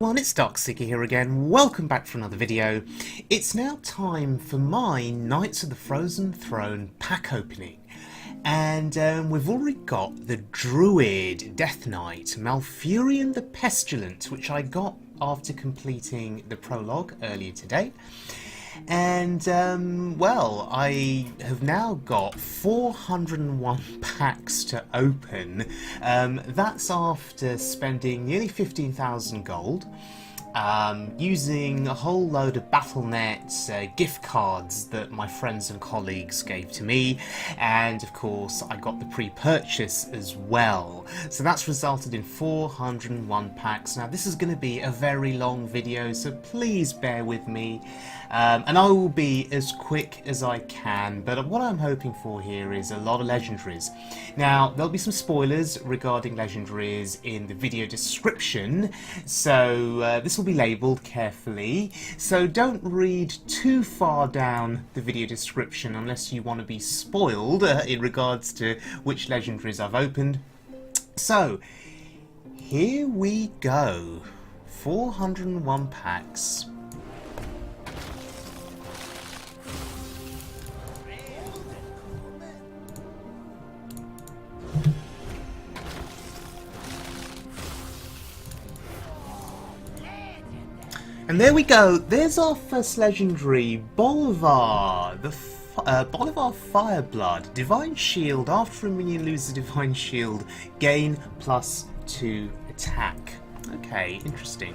Well, it's Deathstalker here again. Welcome back for another video. It's now time for my Knights of the Frozen Throne pack opening. And we've already got the Druid Death Knight, Malfurion the Pestilent, which I got after completing the prologue earlier today. And, well, I have now got 401 packs to open. That's after spending nearly 15,000 gold, using a whole load of Battle.net gift cards that my friends and colleagues gave to me, and of course I got the pre-purchase as well. So that's resulted in 401 packs. Now this is going to be a very long video, so please bear with me. And I will be as quick as I can, but what I'm hoping for here is a lot of legendaries. Now, there'll be some spoilers regarding legendaries in the video description, so this will be labelled carefully, so don't read too far down the video description unless you want to be spoiled in regards to which legendaries I've opened. So, here we go. 401 packs. And there we go, there's our first legendary, Bolvar, the Bolvar Fireblood, Divine Shield. After a minion loses Divine Shield, gain +2 attack. Okay, interesting.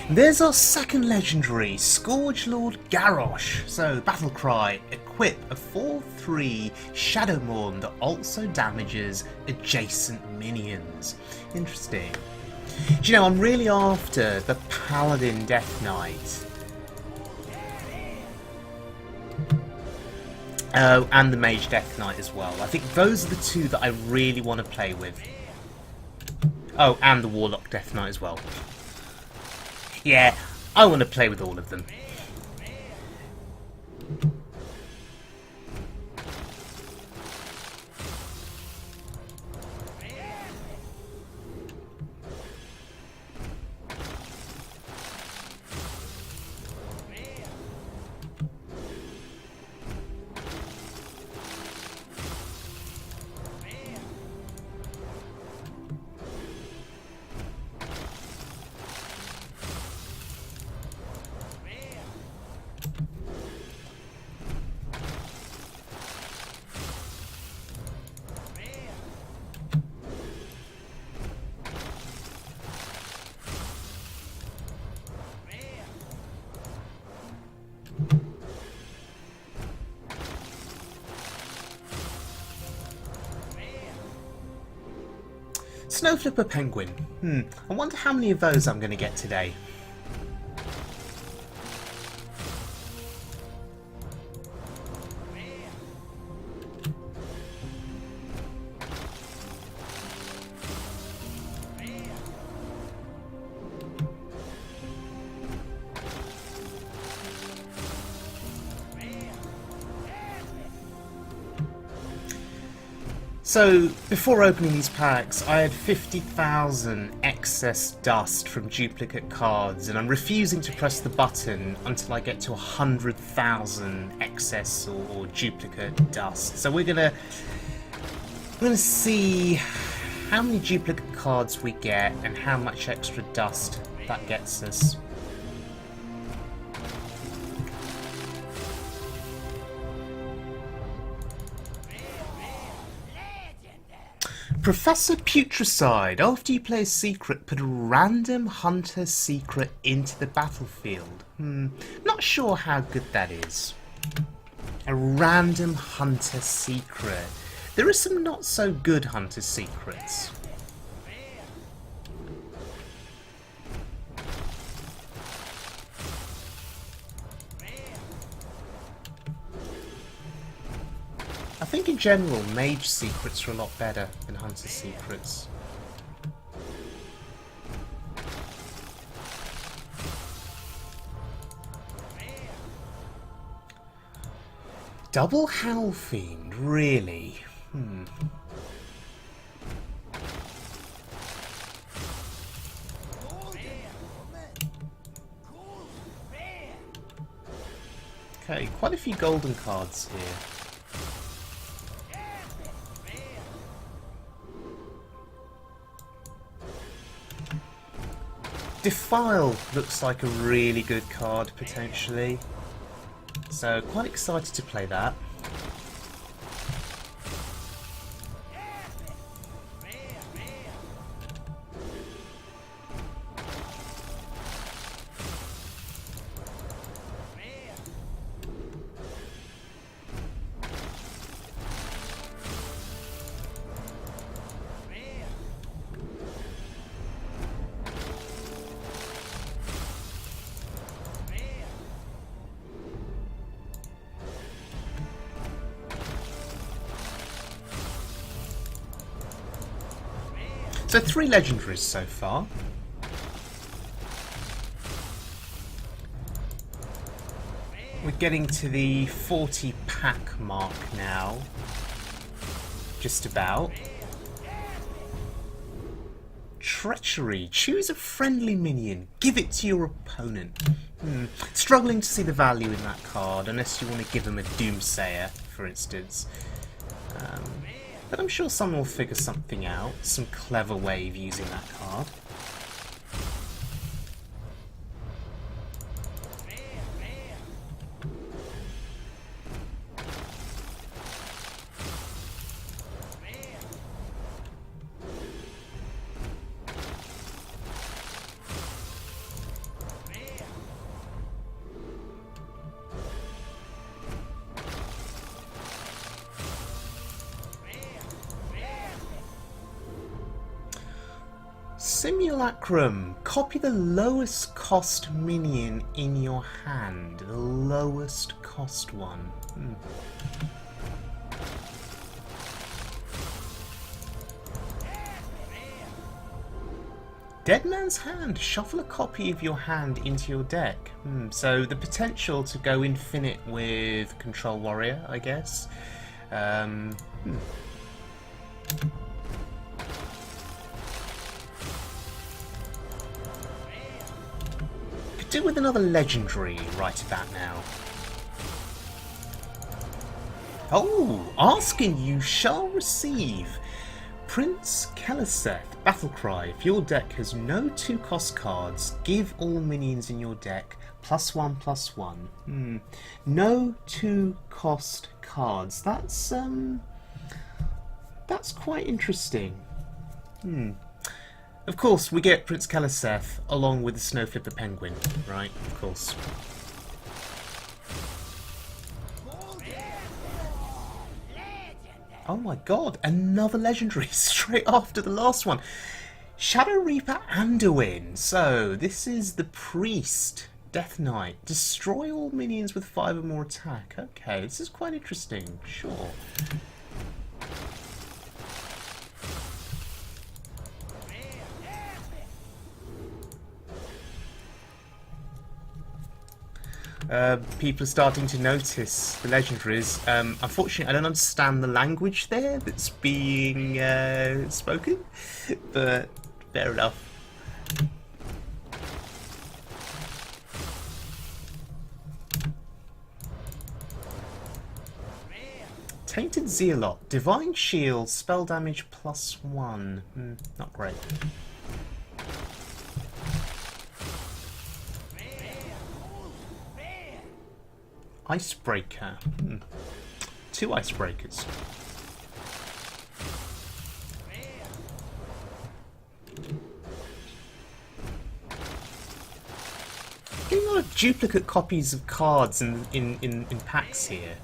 There's our second legendary, Scourgelord Garrosh. So, battle cry, equip a 4/3 Shadowmourne that also damages adjacent minions. Interesting. Do you know, I'm really after the Paladin Death Knight. Oh, and the Mage Death Knight as well. I think those are the two that I really want to play with. Oh, and the Warlock Death Knight as well. Yeah, I want to play with all of them. Snowflipper Penguin. I wonder how many of those I'm going to get today. So, before opening these packs, I had 50,000 excess dust from duplicate cards, and I'm refusing to press the button until I get to 100,000 excess or duplicate dust. So we're gonna see how many duplicate cards we get and how much extra dust that gets us. Professor Putricide. After you play a secret, put a random hunter secret into the battlefield. Not sure how good that is. A random hunter secret. There are some not so good hunter secrets. I think in general, mage secrets are a lot better than hunter secrets. Double Howlfiend, really? Okay, quite a few golden cards here. Defile looks like a really good card, potentially. So, quite excited to play that. So 3 legendaries so far. We're getting to the 40 pack mark now. Just about. Treachery. Choose a friendly minion. Give it to your opponent. Struggling to see the value in that card, unless you want to give them a Doomsayer, for instance. But I'm sure someone will figure something out, some clever way of using that card. Simulacrum. Copy the lowest cost minion in your hand. The lowest cost one. Dead Man's Hand. Shuffle a copy of your hand into your deck. So the potential to go infinite with Control Warrior, I guess. Do with another legendary right about now. Oh, asking you shall receive. Prince Keleseth, Battlecry. If your deck has no 2-cost cards, give all minions in your deck +1/+1. No 2-cost cards. That's quite interesting. Of course, we get Prince Keleseth along with the Snowflipper Penguin, right? Of course. Oh my god, another legendary straight after the last one. Shadowreaper Anduin. So, this is the Priest, Death Knight. Destroy all minions with 5 or more attack. Okay, this is quite interesting, sure. People are starting to notice the legendaries. Unfortunately, I don't understand the language there that's being spoken, but fair enough. Tainted Zealot. Divine Shield. Spell damage +1. Not great. Icebreaker. 2 icebreakers. Getting a lot of duplicate copies of cards in packs here.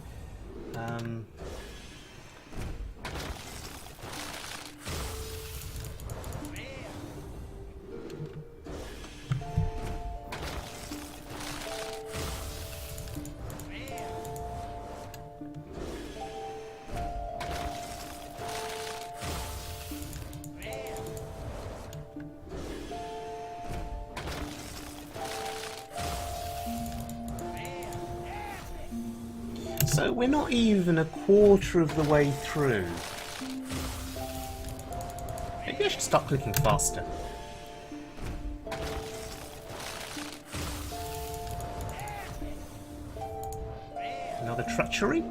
So we're not even a quarter of the way through. Maybe I should start clicking faster. Another treachery?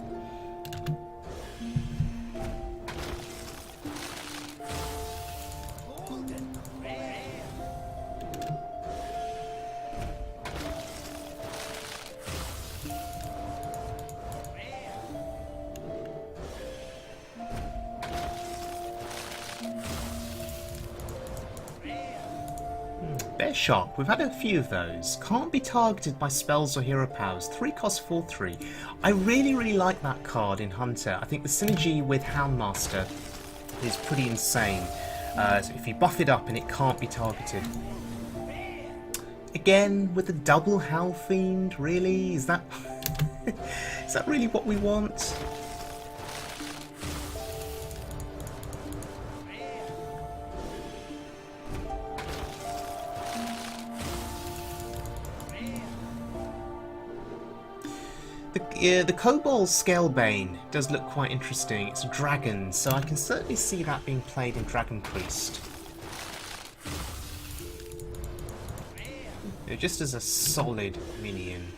Sharp. We've had a few of those. Can't be targeted by spells or hero powers. 3 cost 4/3. I really like that card in Hunter. I think the synergy with Houndmaster is pretty insane. So if you buff it up and it can't be targeted. Again, with the double Howl Fiend, really? Is that is that really what we want? The Kobold Scalebane does look quite interesting. It's a dragon, so I can certainly see that being played in Dragon Priest. Just as a solid minion.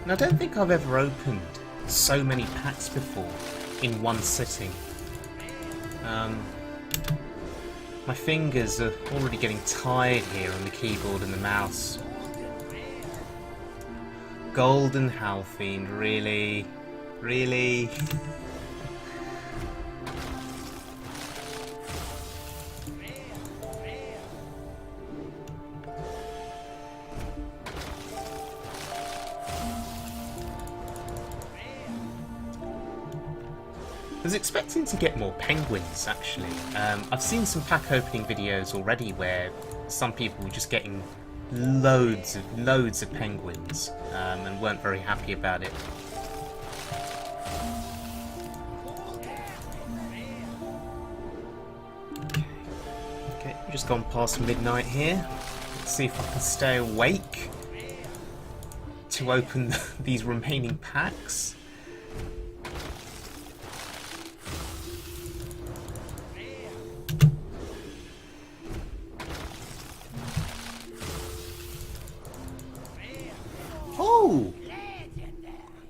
I don't think I've ever opened so many packs before in one sitting. My fingers are already getting tired here on the keyboard and the mouse. Golden Howl Fiend, really? Really? I was expecting to get more penguins, actually. I've seen some pack opening videos already where some people were just getting loads of penguins and weren't very happy about it. Okay, we've just gone past midnight here. Let's see if I can stay awake to open these remaining packs.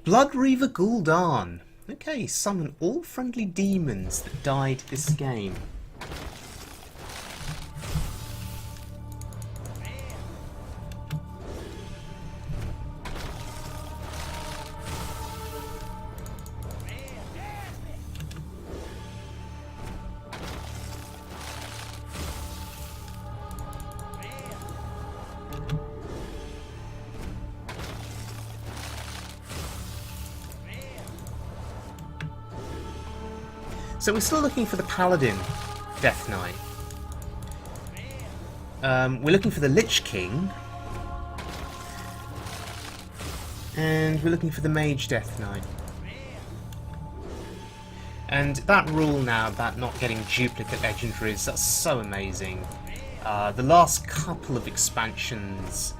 Bloodreaver Gul'dan. Okay, summon all friendly demons that died this game. So we're still looking for the Paladin Death Knight. We're looking for the Lich King. And we're looking for the Mage Death Knight. And that rule now about not getting duplicate legendaries, that's so amazing. The last couple of expansions,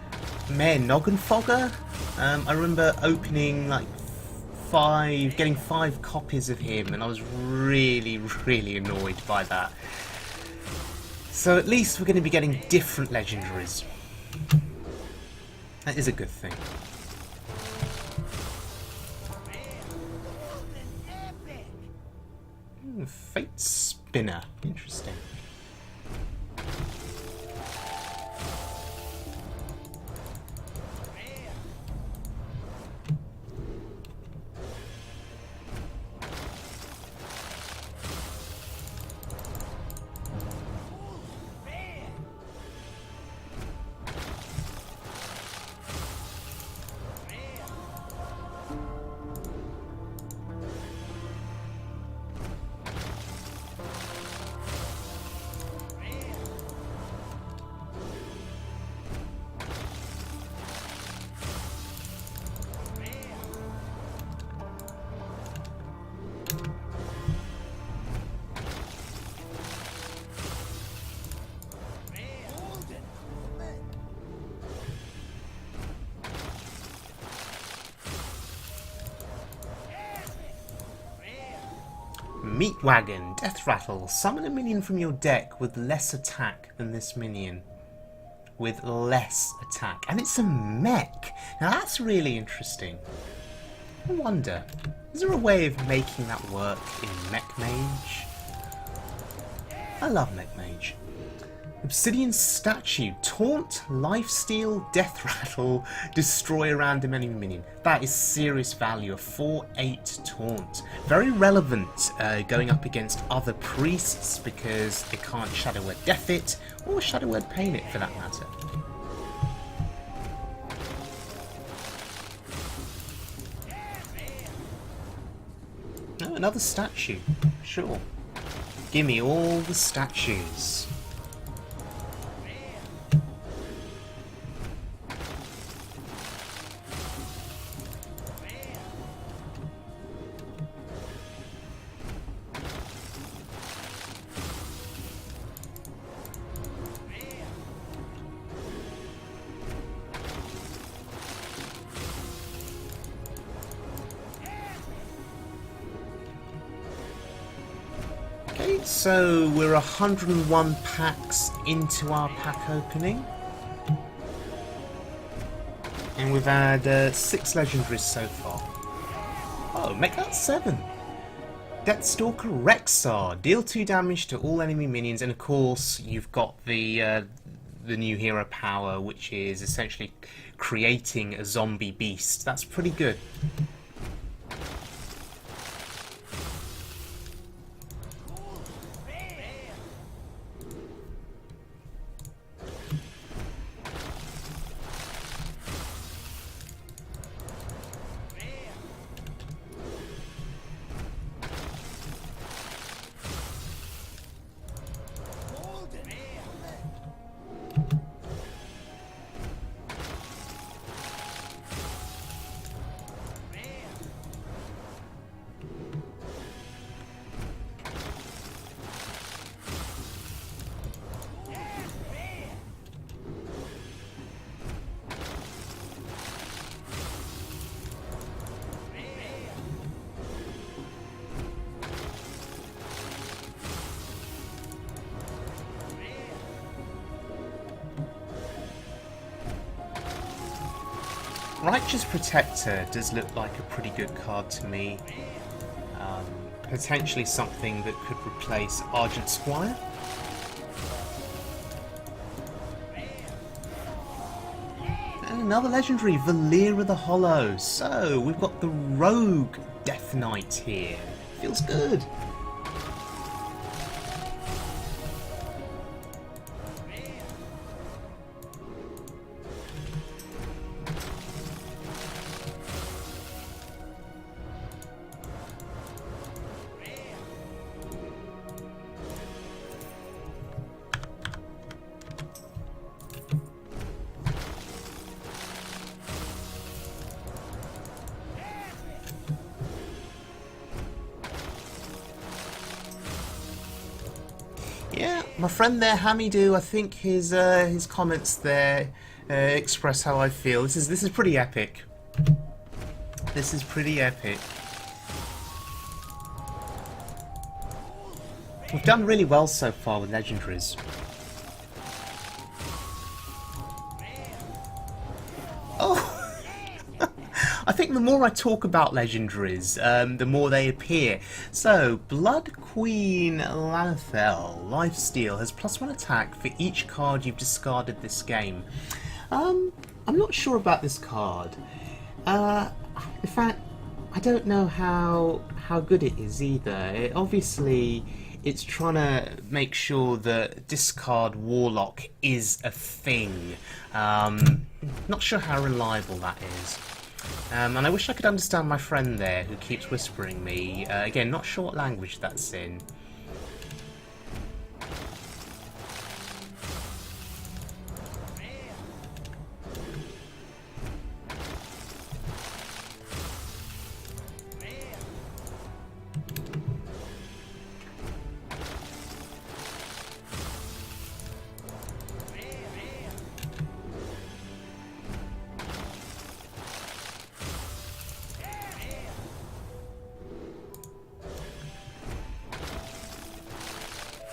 Mayor Noggenfogger, I remember opening like getting 5 copies of him, and I was really annoyed by that. So at least we're going to be getting different legendaries. That is a good thing. Fate Spinner, interesting. Meat Wagon, Death Rattle. Summon a minion from your deck with less attack than this minion. With less attack. And it's a mech. Now that's really interesting. I wonder, is there a way of making that work in Mech Mage? I love Mech Mage. Obsidian Statue, Taunt, Lifesteal, Death Rattle, Destroy a random enemy minion. That is serious value, a 4/8 Taunt. Very relevant going up against other priests because they can't Shadow Word Death it, or Shadow Word Pain it for that matter. Oh, another statue. Sure. Give me all the statues. So we're 101 packs into our pack opening, and we've had 6 legendaries so far. Oh, make that 7. Deathstalker Rexxar, deal 2 damage to all enemy minions, and of course you've got the new hero power, which is essentially creating a zombie beast. That's pretty good. Righteous Protector does look like a pretty good card to me. Potentially something that could replace Argent Squire. And another legendary, Valeera the Hollow. So we've got the Rogue Death Knight here. Feels good. Yeah, my friend there, Hamidou, I think his comments there express how I feel. This is pretty epic. This is pretty epic. We've done really well so far with legendaries. Oh! I think the more I talk about legendaries, the more they appear. So, Blood Queen Lana'thel, Lifesteal, has +1 attack for each card you've discarded this game. I'm not sure about this card. In fact, I don't know how good it is either. Obviously, it's trying to make sure that discard Warlock is a thing. Not sure how reliable that is. And I wish I could understand my friend there who keeps whispering me. Again, not sure what language that's in.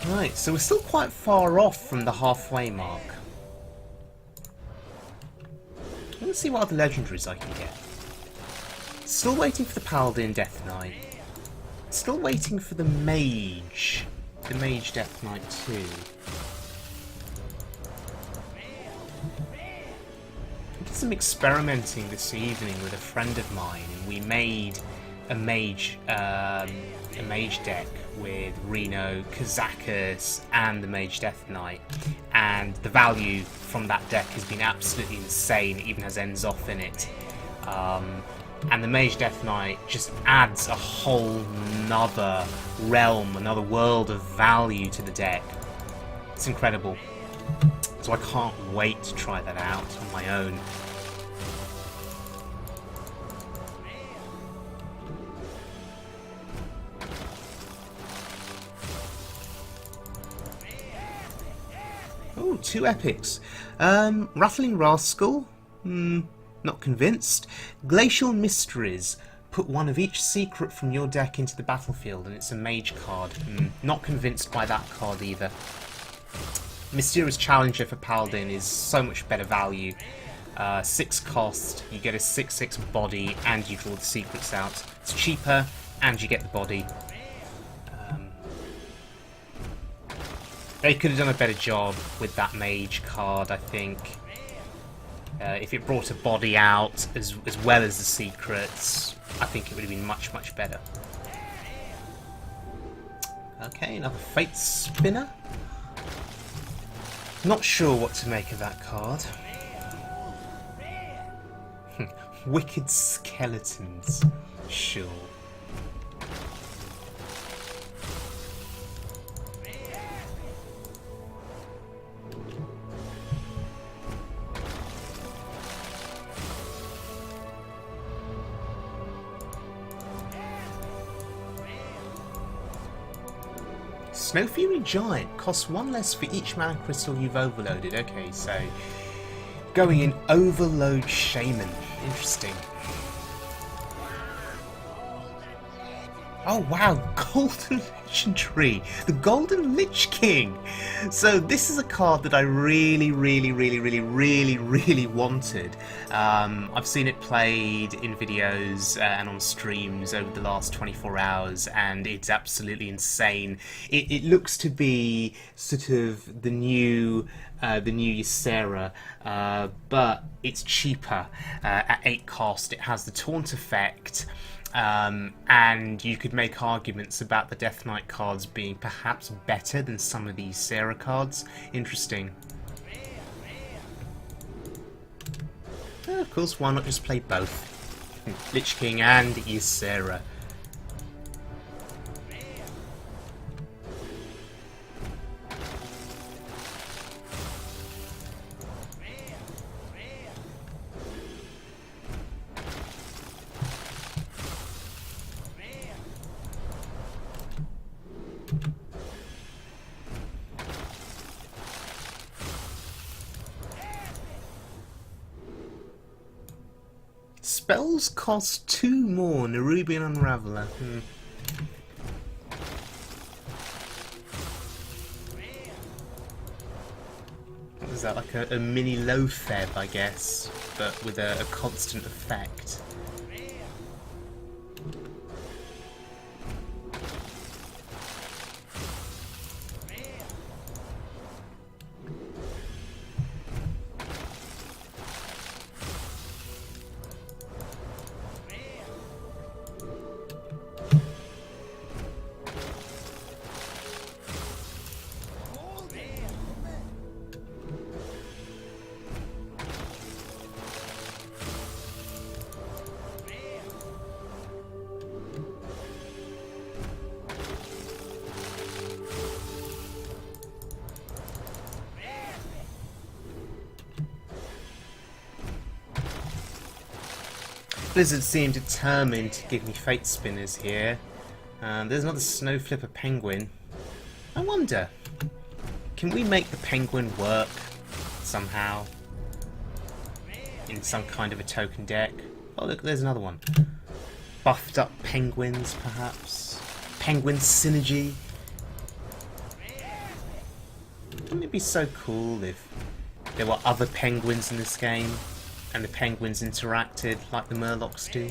Right, so we're still quite far off from the halfway mark. Let's see what other legendaries I can get. Still waiting for the Paladin Death Knight. Still waiting for the Mage. The Mage Death Knight too. I did some experimenting this evening with a friend of mine, and we made a mage deck with Reno, Kazakus, and the Mage Death Knight, and the value from that deck has been absolutely insane. It even has ends off in it, and the Mage Death Knight just adds a whole nother realm, another world of value to the deck. It's incredible. So I can't wait to try that out on my own. Oh, 2 epics. Rattling Rascal? Not convinced. Glacial Mysteries. Put one of each secret from your deck into the battlefield, and it's a mage card. Not convinced by that card either. Mysterious Challenger for Paladin is so much better value. 6 cost, you get a 6/6 body, and you draw the secrets out. It's cheaper, and you get the body. They could have done a better job with that mage card, I think. If it brought a body out as well as the secrets, I think it would have been much, much better. Okay, another Fate Spinner. Not sure what to make of that card. Wicked Skeletons. Sure. Snow Fury Giant costs 1 less for each mana crystal you've overloaded. Okay, so going in Overload Shaman. Interesting. Oh wow, Golden Legendary! The Golden Lich King! So this is a card that I really wanted. I've seen it played in videos and on streams over the last 24 hours, and it's absolutely insane. It looks to be sort of the new Ysera, but it's cheaper at 8 cost. It has the Taunt effect. And you could make arguments about the Death Knight cards being perhaps better than some of these Ysera cards. Interesting. Of course, why not just play both? Lich King and Ysera. Spells cost 2 more. Nerubian Unraveler. What is that? Like a mini Loatheb, I guess, but with a constant effect. Blizzard seem determined to give me Fate Spinners here. There's another Snow Flipper Penguin. I wonder, can we make the Penguin work somehow? In some kind of a token deck? Oh look, there's another one. Buffed up Penguins, perhaps? Penguin Synergy? Wouldn't it be so cool if there were other penguins in this game and the penguins interacted like the Murlocs do?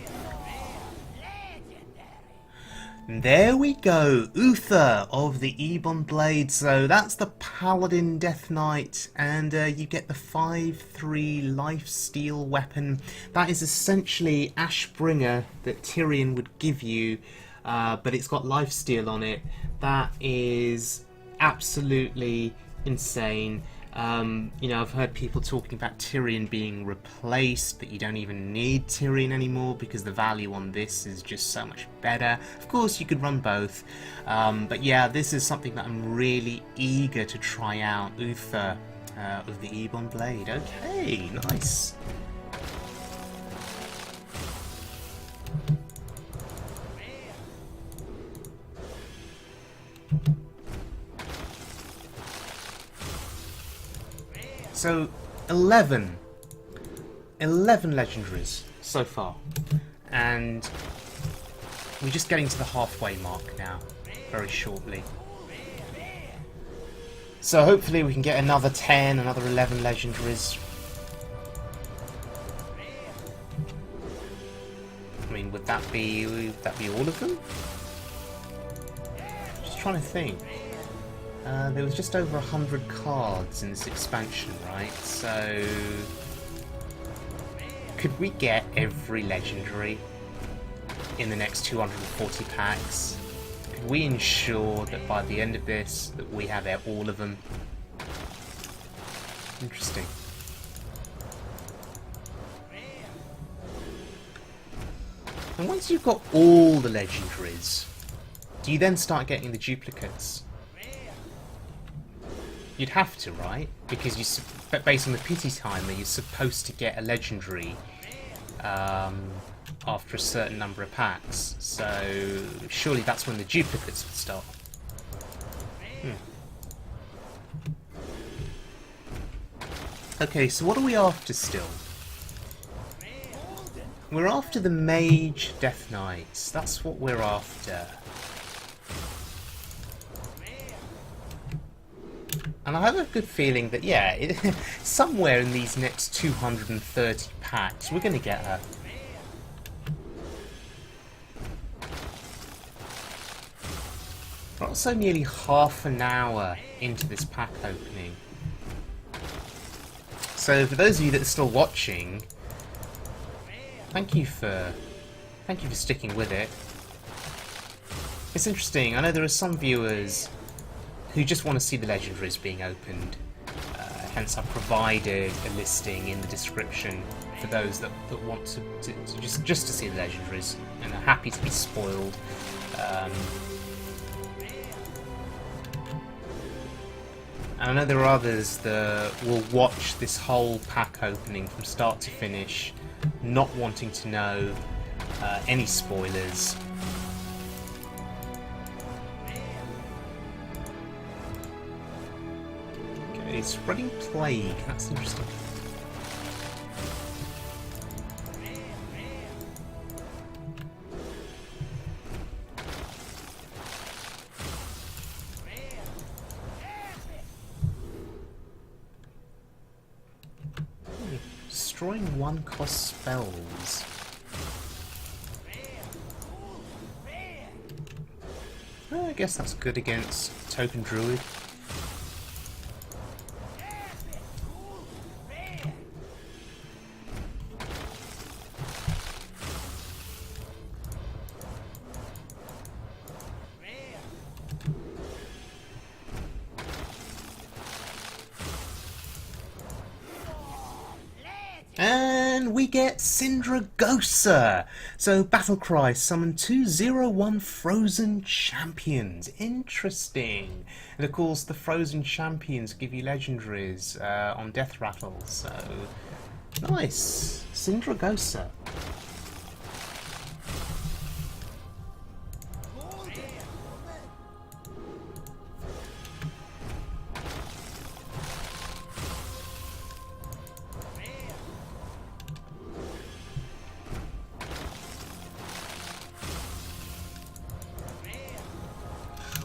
And there we go, Uther of the Ebon Blade. So that's the Paladin Death Knight, and you get the 5/3 lifesteal weapon. That is essentially Ashbringer that Tyrion would give you, but it's got lifesteal on it. That is absolutely insane. You know, I've heard people talking about Tyrion being replaced, that you don't even need Tyrion anymore because the value on this is just so much better. Of course, you could run both, but yeah, this is something that I'm really eager to try out. Uther of the Ebon Blade. Okay, nice. So, 11 legendaries so far, and we're just getting to the halfway mark now, very shortly. So hopefully we can get another 10, another 11 legendaries. I mean, would that be all of them? Just trying to think. There was just over 100 cards in this expansion, right? So could we get every legendary in the next 240 packs? Could we ensure that by the end of this that we have all of them? Interesting. And once you've got all the legendaries, do you then start getting the duplicates? You'd have to, right? Because based on the pity timer, you're supposed to get a legendary after a certain number of packs. So surely that's when the duplicates would start. Okay, so what are we after still? We're after the Mage Death Knights. That's what we're after. And I have a good feeling that, yeah, somewhere in these next 230 packs, we're going to get her. We're also nearly half an hour into this pack opening. So for those of you that are still watching, thank you for sticking with it. It's interesting. I know there are some viewers who just want to see the legendaries being opened. Hence I've provided a listing in the description for those that want to just to see the legendaries and are happy to be spoiled. And I know there are others that will watch this whole pack opening from start to finish, not wanting to know any spoilers. Okay, spreading plague, that's interesting. Destroying 1-cost spells. I guess that's good against Token Druid. And we get Sindragosa. So Battle Cry, summon 2/0/1 Frozen Champions. Interesting. And of course the Frozen Champions give you legendaries on Death Rattle. So nice. Sindragosa.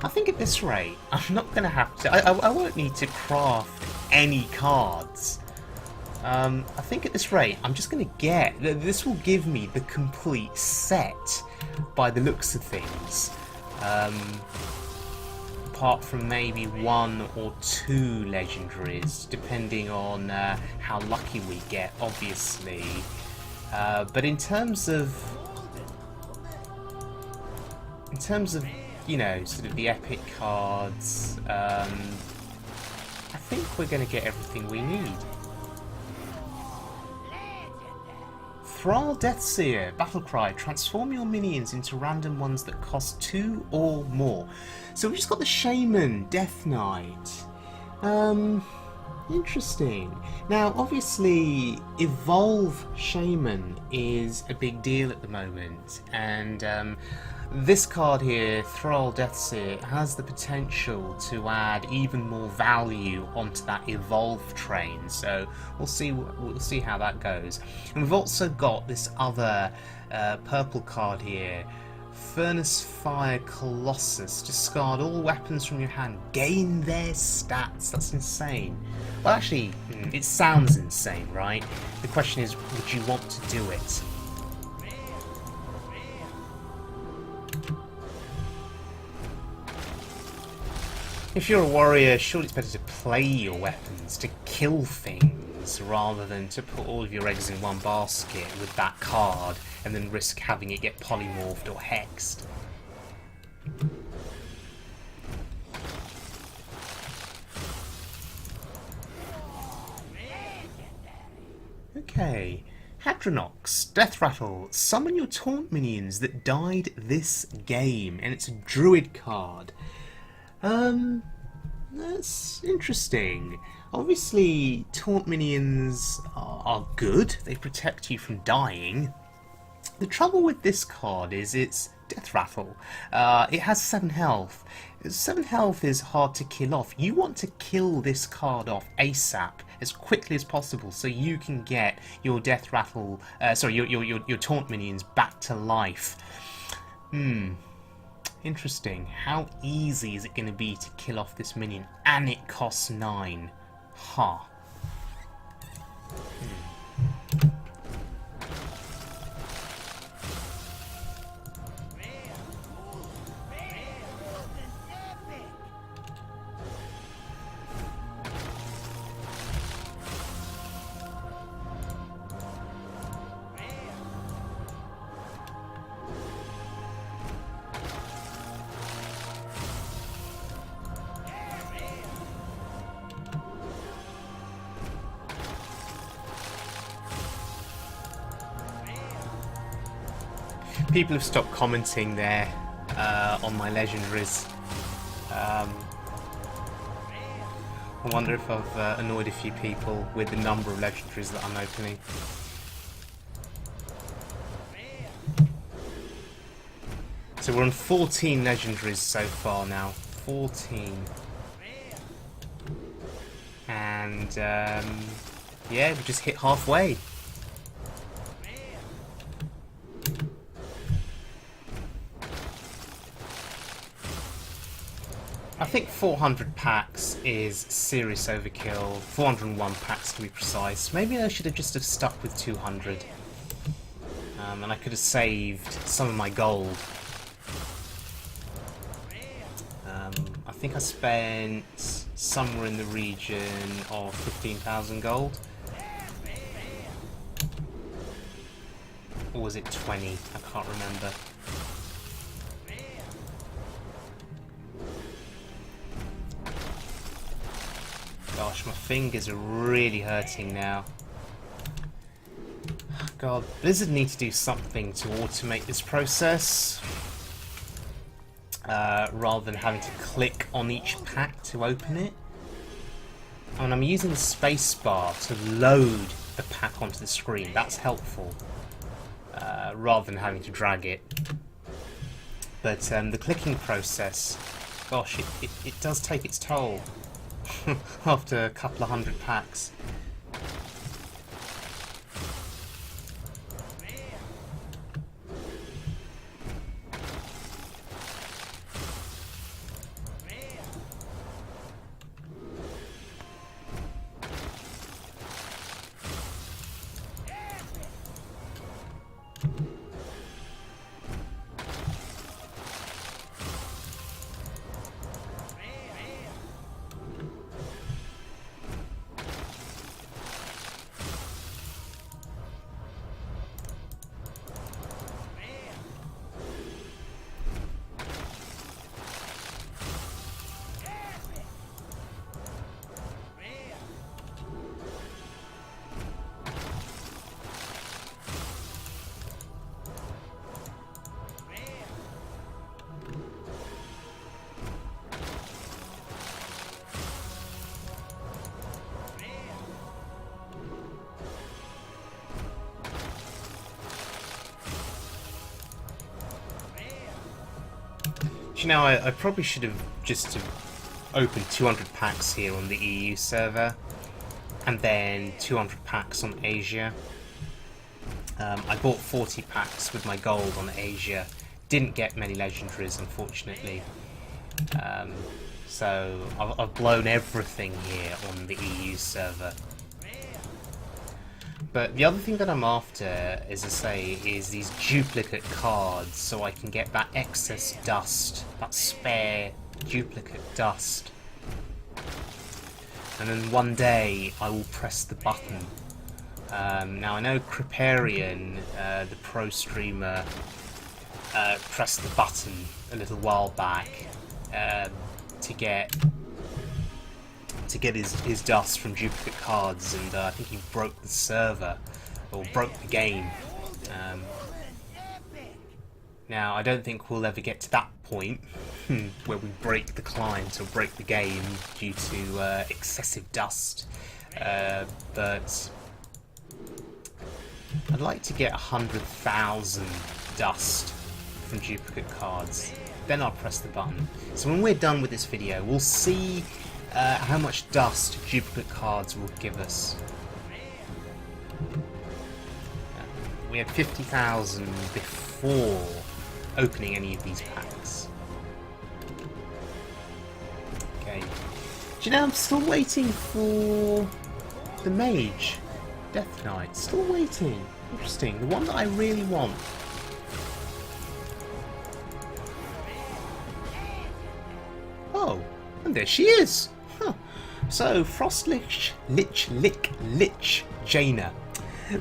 I think at this rate, I'm not going to have to... I won't need to craft any cards. I think at this rate, I'm just going to get... This will give me the complete set by the looks of things. Apart from maybe 1 or 2 legendaries, depending on how lucky we get, obviously. But in terms of, you know, sort of the epic cards, I think we're going to get everything we need. Thrall Deathseer, Battlecry, transform your minions into random ones that cost 2 or more. So we've just got the Shaman, Death Knight. Interesting. Now, obviously, Evolve Shaman is a big deal at the moment, and this card here, Thrall Deathseer, has the potential to add even more value onto that Evolve train. So we'll see how that goes. And we've also got this other purple card here, Furnace Fire Colossus. Discard all weapons from your hand. Gain their stats. That's insane. Well, actually, it sounds insane, right? The question is, would you want to do it? If you're a warrior, surely it's better to play your weapons, to kill things, rather than to put all of your eggs in one basket with that card and then risk having it get polymorphed or hexed. Okay, Hadronox, Death Rattle, summon your taunt minions that died this game, and it's a druid card. That's interesting. Obviously, taunt minions are good. They protect you from dying. The trouble with this card is it's Death Rattle. It has 7 health. 7 health is hard to kill off. You want to kill this card off ASAP, as quickly as possible, so you can get your Death Rattle, your taunt minions back to life. Interesting. How easy is it going to be to kill off this minion? And it costs 9. Huh. People have stopped commenting there on my legendaries. I wonder if I've annoyed a few people with the number of legendaries that I'm opening. So we're on 14 legendaries so far now. 14. And yeah, we just hit halfway. I think 400 packs is serious overkill. 401 packs to be precise. Maybe I should have just stuck with 200. And I could have saved some of my gold. I think I spent somewhere in the region of 15,000 gold. Or was it 20? I can't remember. Gosh, my fingers are really hurting now. God, Blizzard need to do something to automate this process. Rather than having to click on each pack to open it. I mean, I'm using the spacebar to load the pack onto the screen. That's helpful. Rather than having to drag it. But the clicking process, gosh, it does take its toll. After a couple of 100 packs. Do you know, I probably should have just opened 200 packs here on the EU server, and then 200 packs on Asia. I bought 40 packs with my gold on Asia. Didn't get many legendaries, unfortunately. So I've blown everything here on the EU server. But the other thing that I'm after, as I say, is these duplicate cards, so I can get that excess dust, that spare duplicate dust. And then one day I will press the button. Now I know Kriparian, the pro streamer, pressed the button a little while back to get his dust from duplicate cards, and I think he broke the server, or broke the game. Now I don't think we'll ever get to that point where we break the client or break the game due to excessive dust, but I'd like to get 100,000 dust from duplicate cards. Then I'll press the button. So when we're done with this video, we'll see how much dust duplicate cards will give us. We had 50,000 before opening any of these packs. Okay. Do you know, I'm still waiting for the Mage Death Knight. Still waiting. Interesting. The one that I really want. Oh, and there she is. Huh. So, Frost Lich, Jaina.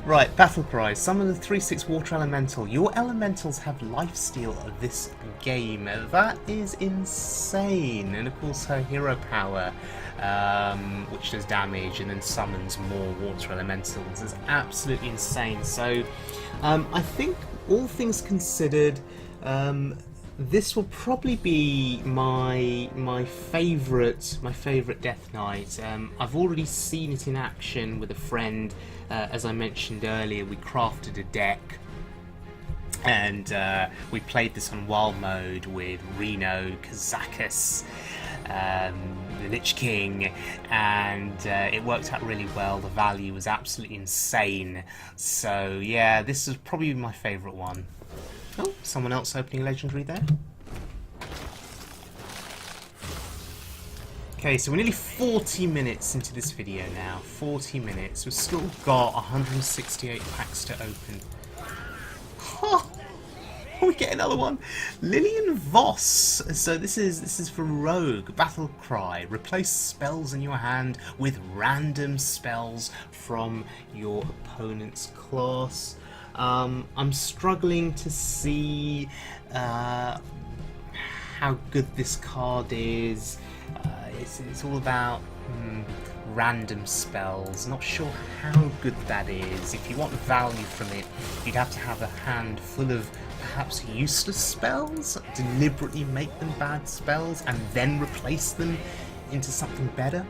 Right, battle cry. Summon the 3/6 water elemental. Your elementals have lifesteal of this game. That is insane. And of course her hero power, which does damage and then summons more water elementals, is absolutely insane. So I think, all things considered, this will probably be my favourite Death Knight. I've already seen it in action with a friend. As I mentioned earlier, we crafted a deck, and we played this on wild mode with Reno, Kazakus, the Lich King, and it worked out really well. The value was absolutely insane. So yeah, this is probably my favourite one. Oh, someone else opening legendary there. Okay, so we're nearly 40 minutes into this video now. 40 minutes. We've still got 168 packs to open. Oh, we get another one. Lilian Voss. So this is for Rogue. Battle Cry. Replace spells in your hand with random spells from your opponent's class. I'm struggling to see how good this card is. It's all about random spells. Not sure how good that is. If you want value from it, you'd have to have a hand full of perhaps useless spells, deliberately make them bad spells, and then replace them into something better.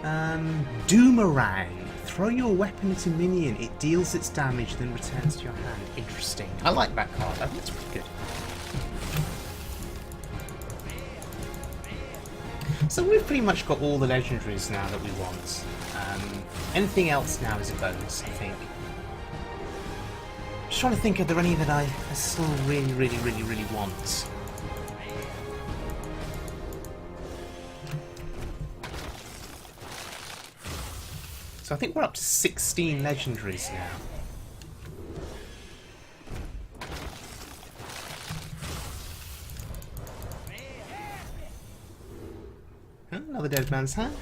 Doomerang. Throw your weapon at a minion. It deals its damage, then returns to your hand. Interesting. I like that card. I think it's pretty good. So we've pretty much got all the legendaries now that we want. Anything else now is a bonus, I think. Just trying to think, are there any that I still really want? So I think we're up to 16 legendaries now. Another dead man's hand.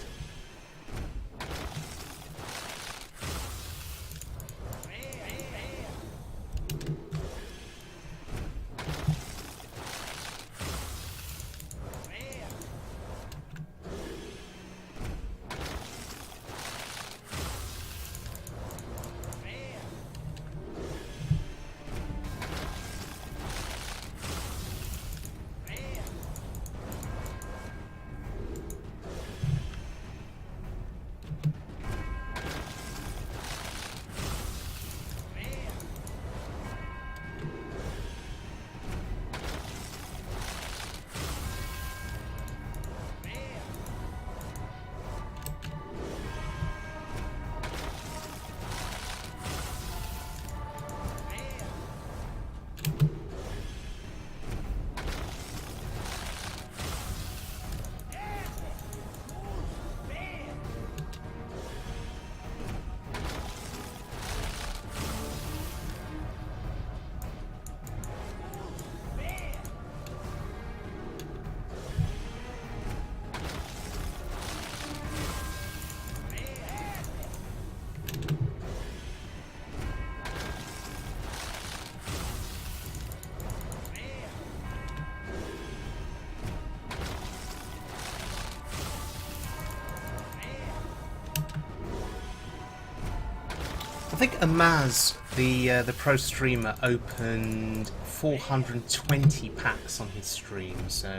think Amaz, the pro streamer, opened 420 packs on his stream, so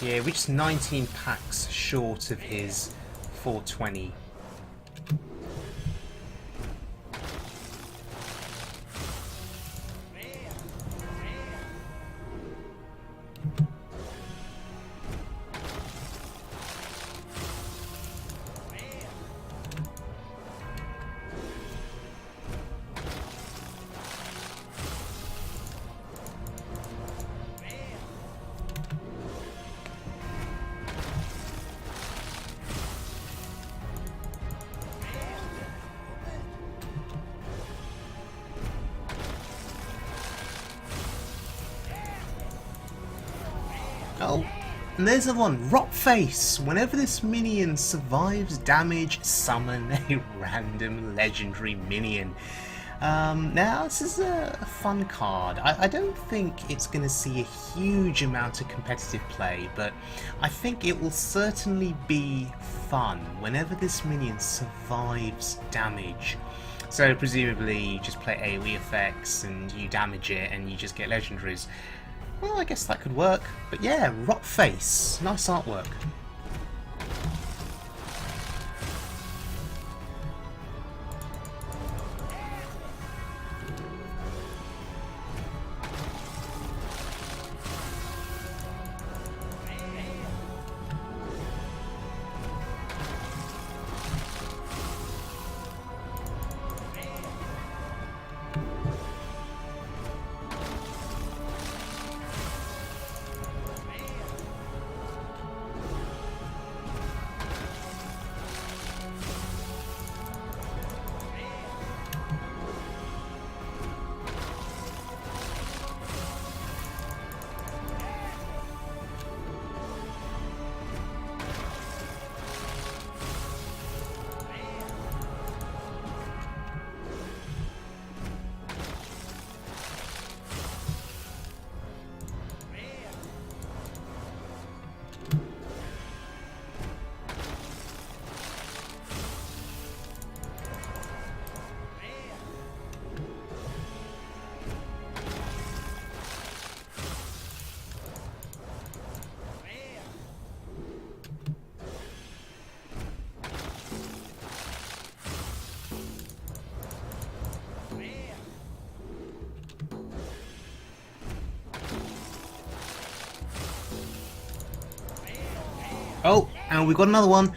yeah, we're just 19 packs short of his 420. Oh, and there's the one, Rotface. Whenever this minion survives damage, summon a random legendary minion. Now, this is a fun card. I don't think it's going to see a huge amount of competitive play, but I think it will certainly be fun whenever this minion survives damage. So presumably you just play AoE effects and you damage it and you just get legendaries. Well, I guess that could work. But yeah, Rotface. Nice artwork. Oh, and we've got another one.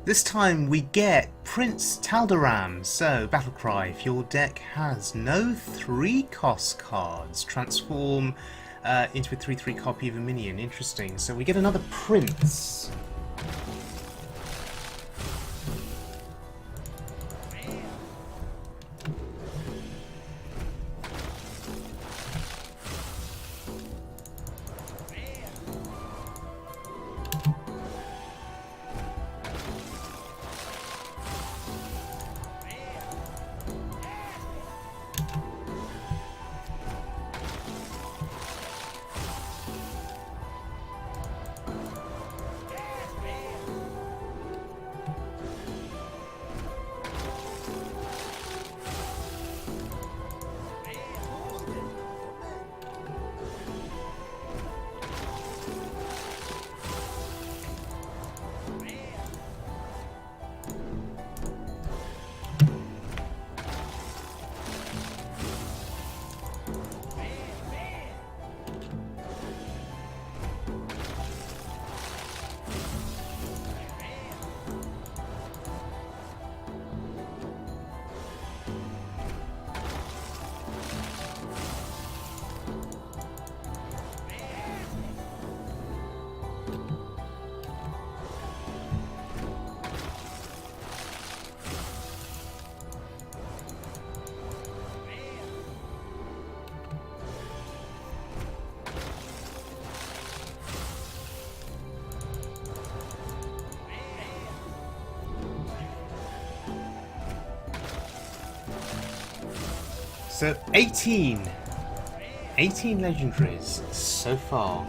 This time we get Prince Taldaram. So, Battlecry, if your deck has no 3-cost cards, transform into a 3/3 copy of a minion. Interesting. So we get another Prince. So 18 legendaries so far.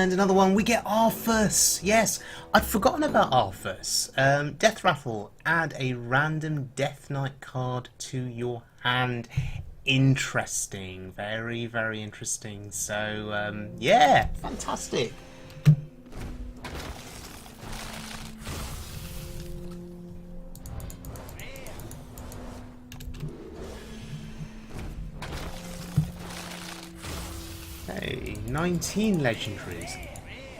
And another one, we get Arfus. Yes, I'd forgotten about Arfus. Death Rattle, add a random Death Knight card to your hand. Interesting. Very, very interesting. So, yeah, fantastic. Hey, 19 legendaries.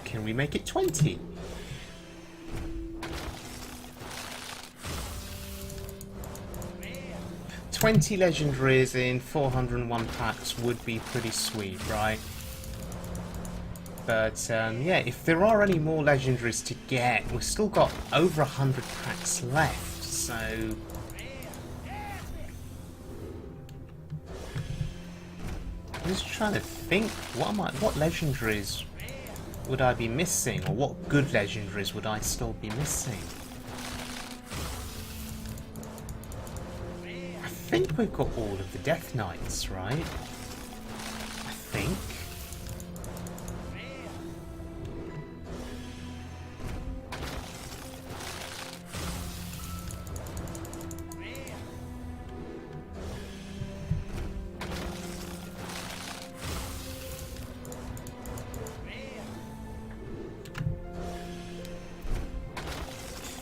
Can we make it 20? $20 legendaries in 401 packs would be pretty sweet, right? But yeah, if there are any more legendaries to get, we've still got over 100 packs left, so I'm just trying to think, what legendaries would I be missing, or what good legendaries would I still be missing? I think we've got all of the Death Knights, right? I think.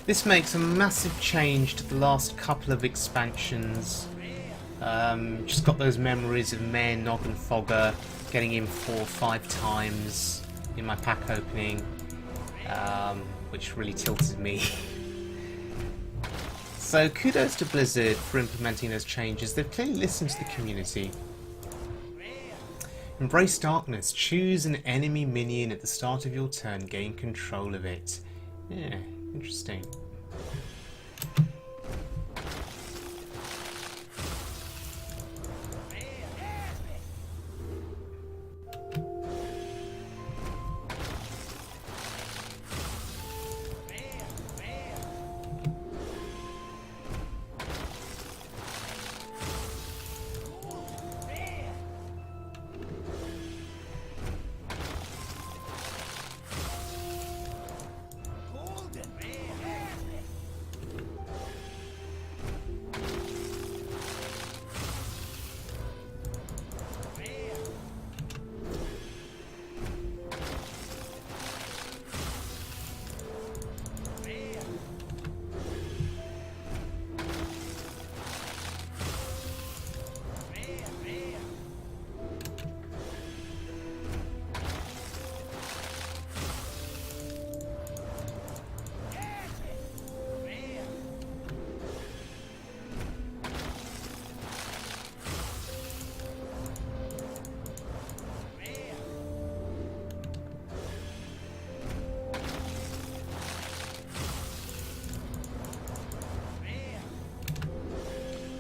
This makes a massive change to the last couple of expansions. Just got those memories of Mayor Noggin Fogger getting him 4 or 5 times in my pack opening, which really tilted me. So kudos to Blizzard for implementing those changes. They've clearly listened to the community. Embrace Darkness. Choose an enemy minion at the start of your turn. Gain control of it. Yeah. Interesting.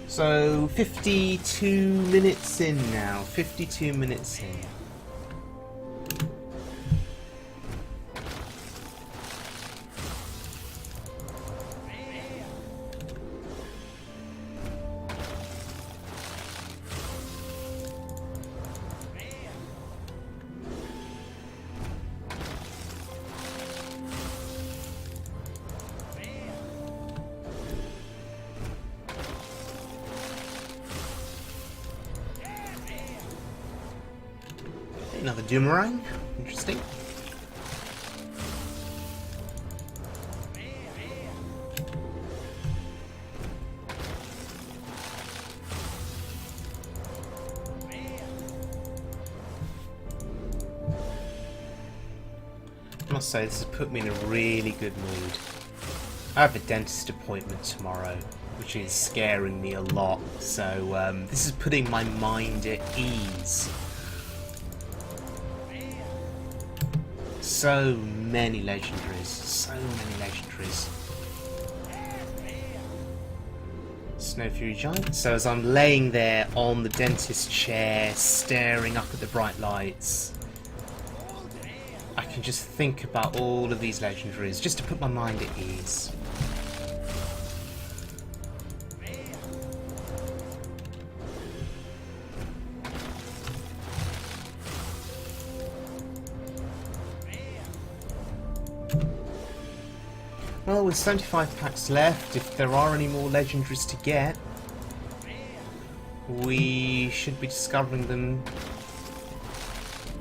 So 52 minutes in now. 52 minutes in. Another Doomerang. Interesting. I must say, this has put me in a really good mood. I have a dentist appointment tomorrow, which is scaring me a lot, so this is putting my mind at ease. So many legendaries, so many legendaries. Snow Fury Giant. So as I'm laying there on the dentist chair, staring up at the bright lights, I can just think about all of these legendaries, just to put my mind at ease. Well, with 75 packs left, if there are any more legendaries to get, we should be discovering them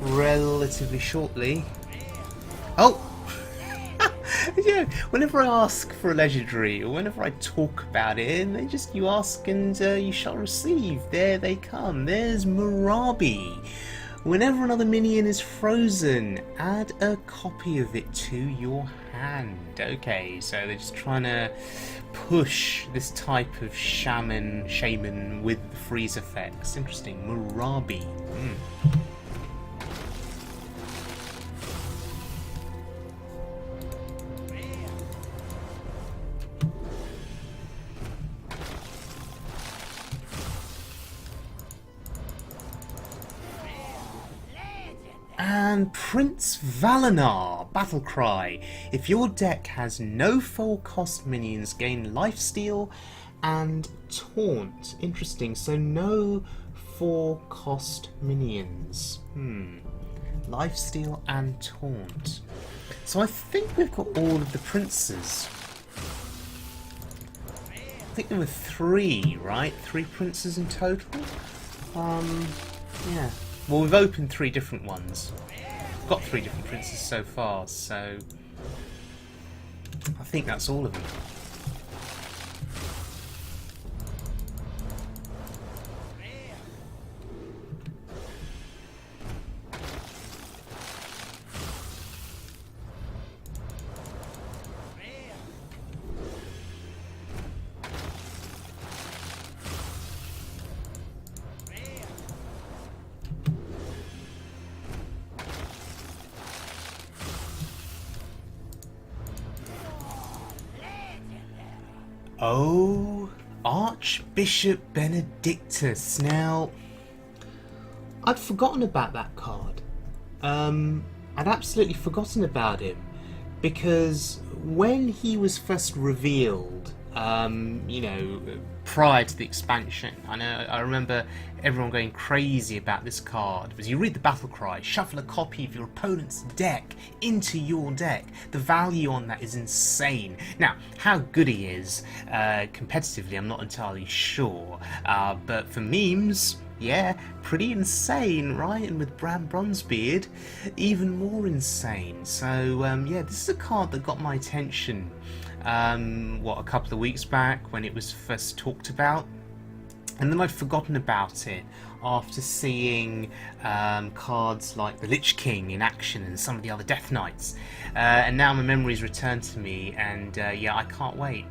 relatively shortly. Oh! Yeah, whenever I ask for a legendary, or whenever I talk about it, and you ask and you shall receive. There they come. There's Moorabi. Whenever another minion is frozen, add a copy of it to your hand. Okay, so they're just trying to push this type of shaman with the freeze effects. Interesting. Moorabi. And Prince Valenar, Battlecry. If your deck has no full cost minions, gain lifesteal and taunt. Interesting, so no 4 cost minions. Lifesteal and taunt. So I think we've got all of the princes. I think there were 3, right? 3 princes in total? Yeah. Well, we've opened 3 different ones. We've got 3 different princes so far, so I think that's all of them. Oh, Archbishop Benedictus. Now, I'd forgotten about that card. I'd absolutely forgotten about him because when he was first revealed, you know, prior to the expansion, I remember everyone going crazy about this card. Because you read the battle cry, shuffle a copy of your opponent's deck into your deck. The value on that is insane. Now, how good he is competitively, I'm not entirely sure. But for memes, yeah, pretty insane, right? And with Bran Bronzebeard, even more insane. So, yeah, this is a card that got my attention. A couple of weeks back when it was first talked about, and then I'd forgotten about it after seeing cards like the Lich King in action and some of the other Death Knights, and now my memories returned to me, and yeah, I can't wait.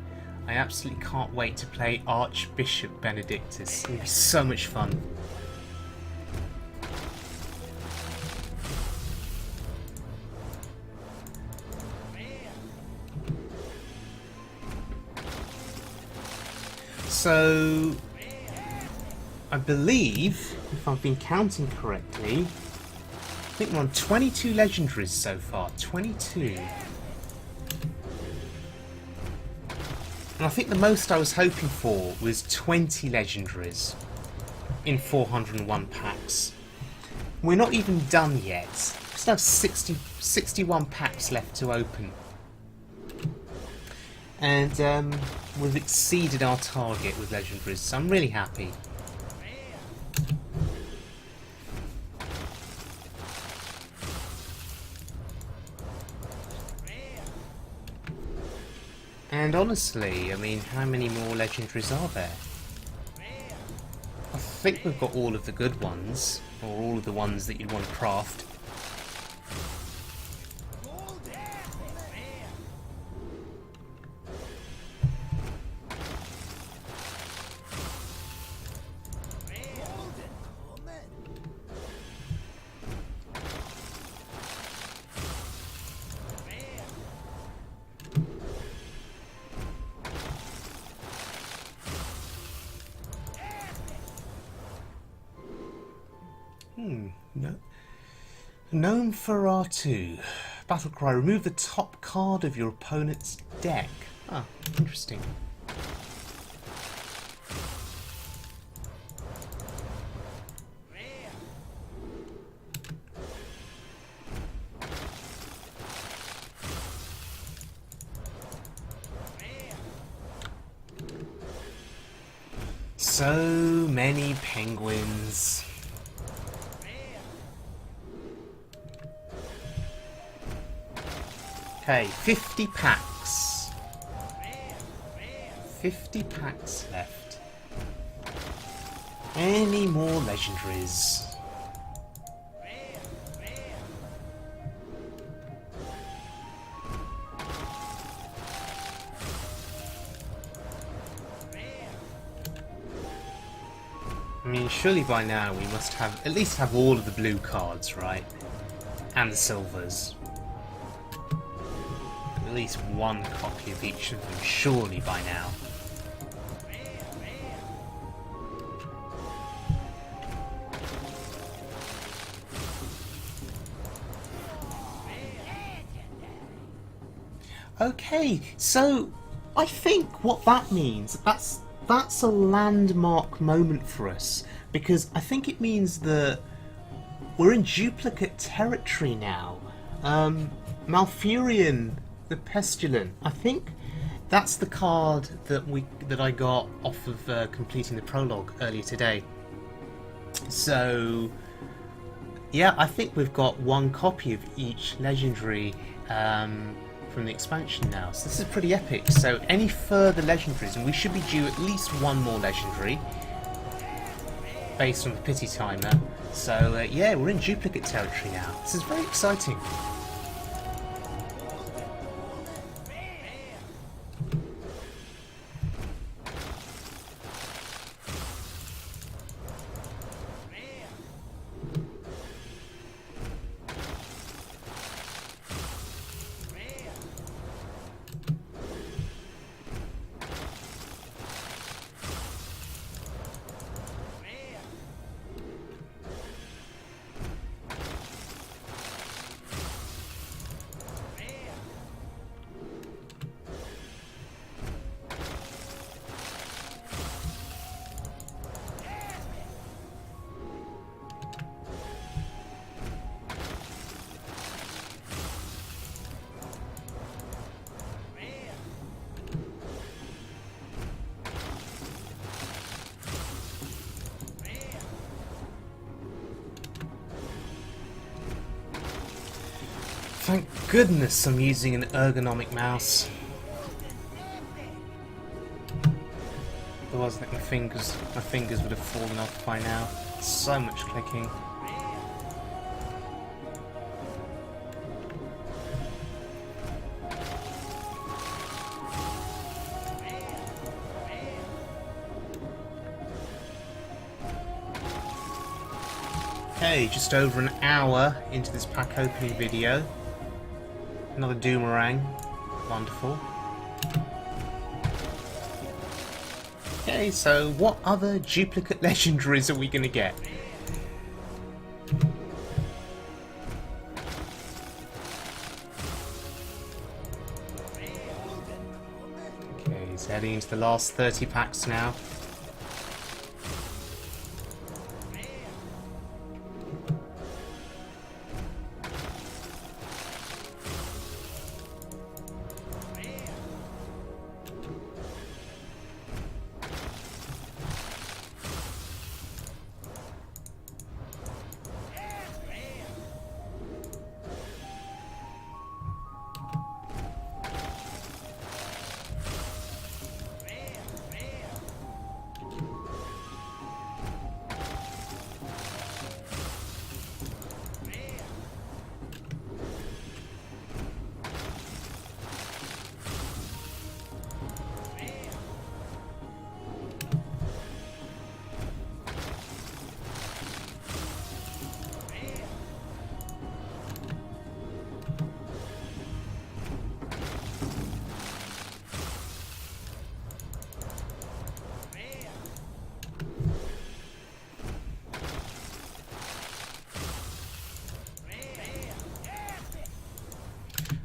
I absolutely can't wait to play Archbishop Benedictus. It'll be so much fun. So, I believe, if I've been counting correctly, I think we're on 22 legendaries so far. 22. And I think the most I was hoping for was 20 legendaries in 401 packs. We're not even done yet. We still have 61 packs left to open. And we've exceeded our target with legendaries, so I'm really happy. And honestly, I mean, how many more legendaries are there? I think we've got all of the good ones, or all of the ones that you'd want to craft. No. Gnome Ferratu. Battlecry. Remove the top card of your opponent's deck. Ah, interesting. So many penguins. Okay, 50 packs. 50 packs left. Any more legendaries? I mean, surely by now we must have at least have all of the blue cards, right? And the silvers. At least one copy of each of them, surely by now. Okay, so I think what that means, that's a landmark moment for us, because I think it means that we're in duplicate territory now. Malfurion the Pestilent, I think that's the card that I got off of completing the prologue earlier today. So yeah, I think we've got one copy of each legendary from the expansion now, so this is pretty epic. So any further legendaries, and we should be due at least one more legendary based on the pity timer. So yeah, we're in duplicate territory now. This is very exciting. Thank goodness I'm using an ergonomic mouse. Otherwise I think my fingers would have fallen off by now. So much clicking. Okay, just over an hour into this pack opening video. Another Doomerang. Wonderful. Okay, so what other duplicate legendaries are we going to get? Okay, he's heading into the last 30 packs now.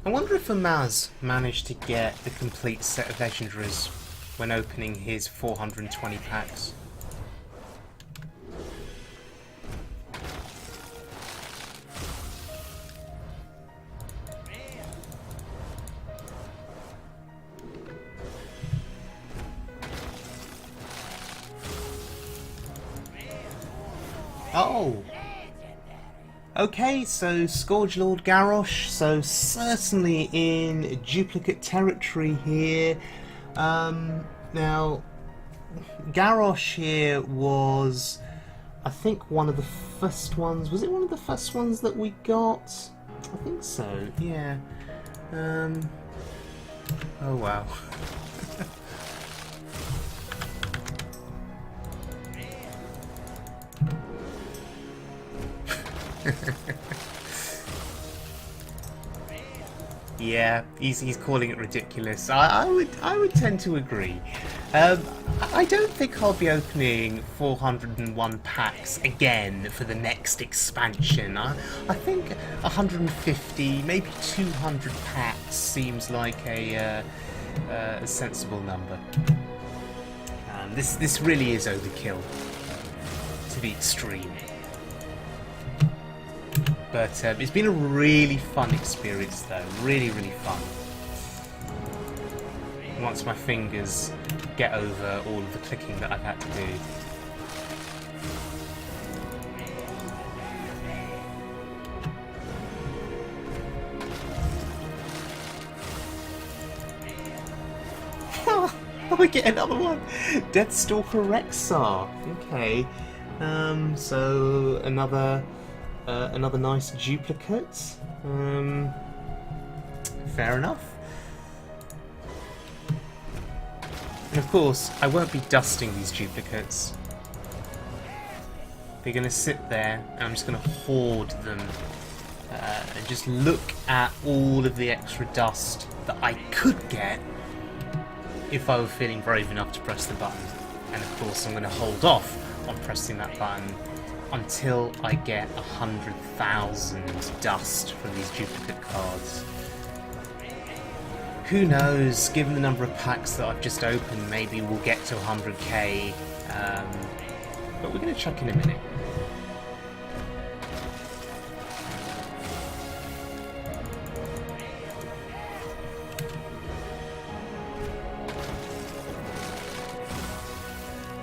I wonder if Amaz managed to get the complete set of legendaries when opening his 420 packs. Oh! Okay, so Scourgelord Garrosh, so certainly in duplicate territory here. Now, Garrosh here was, I think, one of the first ones. Was it one of the first ones that we got? I think so, yeah. Oh wow. Yeah, he's calling it ridiculous. I would tend to agree. I don't think I'll be opening 401 packs again for the next expansion. I think 150, maybe 200 packs seems like a sensible number. This really is overkill to the extreme. But it's been a really fun experience though, really fun. Once my fingers get over all of the clicking that I've had to do. Oh, we get another one! Deathstalker Rexxar. Okay. So another nice duplicate. Fair enough. And of course, I won't be dusting these duplicates. They're going to sit there, and I'm just going to hoard them. And just look at all of the extra dust that I could get if I were feeling brave enough to press the button. And of course, I'm going to hold off on pressing that button until I get 100,000 dust from these duplicate cards. Who knows, given the number of packs that I've just opened, maybe we'll get to 100k, but we're going to check in a minute.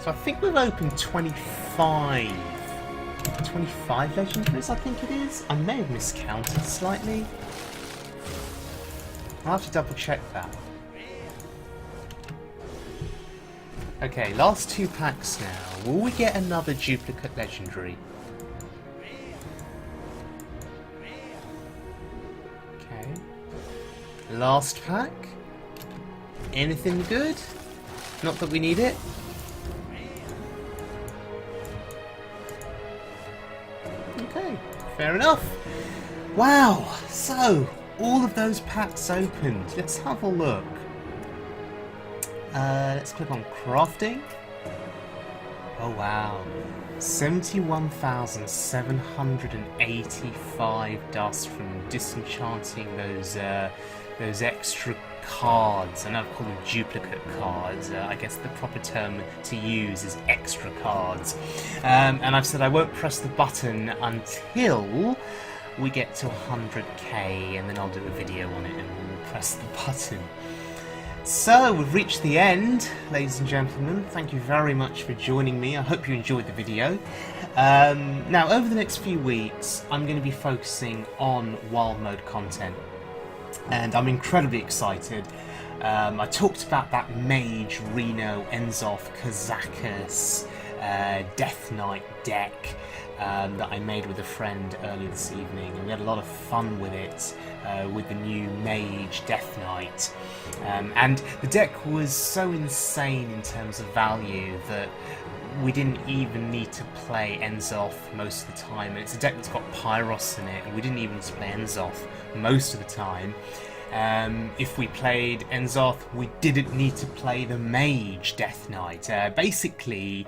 So I think we've opened 25 legendaries, I think it is. I may have miscounted slightly. I'll have to double check that. Okay, last two packs now. Will we get another duplicate legendary? Okay. Last pack. Anything good? Not that we need it. Okay, fair enough. Wow, so all of those packs opened. Let's have a look. Let's click on crafting. Oh wow, 71,785 dust from disenchanting those extra cards. I know I've called them duplicate cards. I guess the proper term to use is extra cards. And I've said I won't press the button until we get to 100k, and then I'll do a video on it and we'll press the button. So we've reached the end, ladies and gentlemen. Thank you very much for joining me. I hope you enjoyed the video. Now, over the next few weeks, I'm going to be focusing on wild mode content, and I'm incredibly excited. I talked about that Mage, Reno, Enzoth, Kazakus, Death Knight deck that I made with a friend earlier this evening, and we had a lot of fun with it, with the new Mage Death Knight. And the deck was so insane in terms of value that we didn't even need to play Enzoth most of the time, and it's a deck that's got Pyros in it, and we didn't even need to play Enzoth most of the time. If we played Enzoth, we didn't need to play the Mage Death Knight. Basically,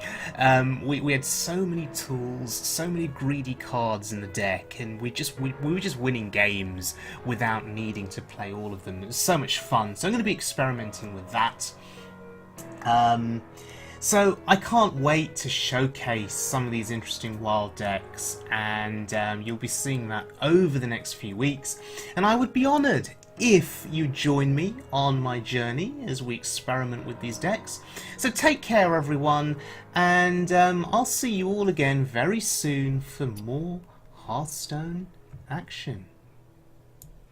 we had so many tools, so many greedy cards in the deck, and we were just winning games without needing to play all of them. It was so much fun. So I'm going to be experimenting with that. So I can't wait to showcase some of these interesting wild decks, and you'll be seeing that over the next few weeks. And I would be honoured if you join me on my journey as we experiment with these decks. So take care everyone, and I'll see you all again very soon for more Hearthstone action.